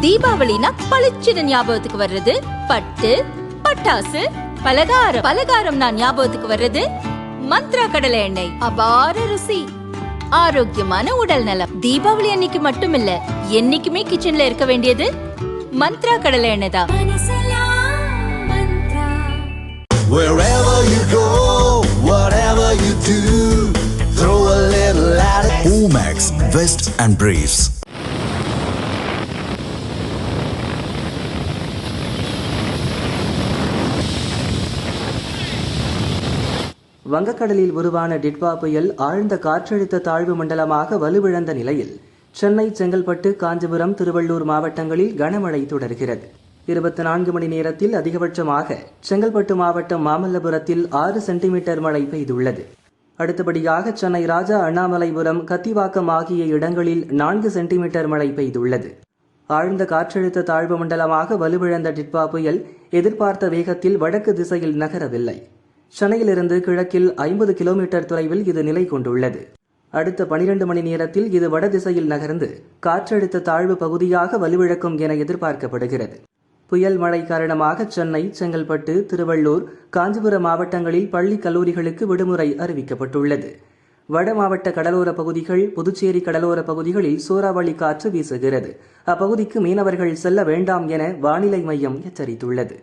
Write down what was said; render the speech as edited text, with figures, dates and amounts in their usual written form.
தீபாவளினா பளிச்சுன்னு ஞாபகத்துக்கு வர்றது பட்டு, பட்டாசு, பலகாரம். பலகாரம்னா ஞாபகத்துக்கு வர்றது மந்த்ரா கடலை எண்ணெய். அபார ருசி, ஆரோக்கியமான உடல் நலம். தீபாவளி அன்னைக்கு மட்டும் இல்ல, என்னைக்குமே கிச்சன்ல இருக்க வேண்டியது மந்த்ரா கடலை எண்ணெய் தான். Wherever you go, whatever you do, throw a little at it. Omax, Vest and Briefs. வங்கக்கடலில் உருவான டிட்வா புயல் ஆழ்ந்த காற்றழுத்த தாழ்வு மண்டலமாக வலுவிழந்த நிலையில் சென்னை, செங்கல்பட்டு, காஞ்சிபுரம், திருவள்ளூர் மாவட்டங்களில் கனமழை தொடர்கிறது. 24 மணி நேரத்தில் அதிகபட்சமாக செங்கல்பட்டு மாவட்டம் மாமல்லபுரத்தில் 6 சென்டிமீட்டர் மழை பெய்துள்ளது. அடுத்தபடியாக சென்னை ராஜா அண்ணாமலைபுரம், கத்திவாக்கம் ஆகிய இடங்களில் 4 சென்டிமீட்டர் மழை பெய்துள்ளது. ஆழ்ந்த காற்றழுத்த தாழ்வு மண்டலமாக வலுவிழந்த டிட்வா புயல் எதிர்பார்த்த வேகத்தில் வடக்கு திசையில் நகரவில்லை. சென்னையிலிருந்து கிழக்கில் 50 கிலோமீட்டர் தொலைவில் இது நிலை கொண்டுள்ளது. அடுத்த 12 மணி நேரத்தில் இது வடதிசையில் நகர்ந்து காற்றழுத்த தாழ்வு பகுதியாக வலுவிழக்கும் என எதிர்பார்க்கப்படுகிறது. புயல் மழை காரணமாக சென்னை, செங்கல்பட்டு, திருவள்ளூர், காஞ்சிபுரம் மாவட்டங்களில் பள்ளி, கல்லூரிகளுக்கு விடுமுறை அறிவிக்கப்பட்டுள்ளது. வட மாவட்ட கடலோர பகுதிகள், புதுச்சேரி கடலோர பகுதிகளில் சூறாவளி காற்று வீசுகிறது. அப்பகுதிக்கு மீனவர்கள் செல்ல வேண்டாம் என வானிலை மையம் எச்சரித்துள்ளது.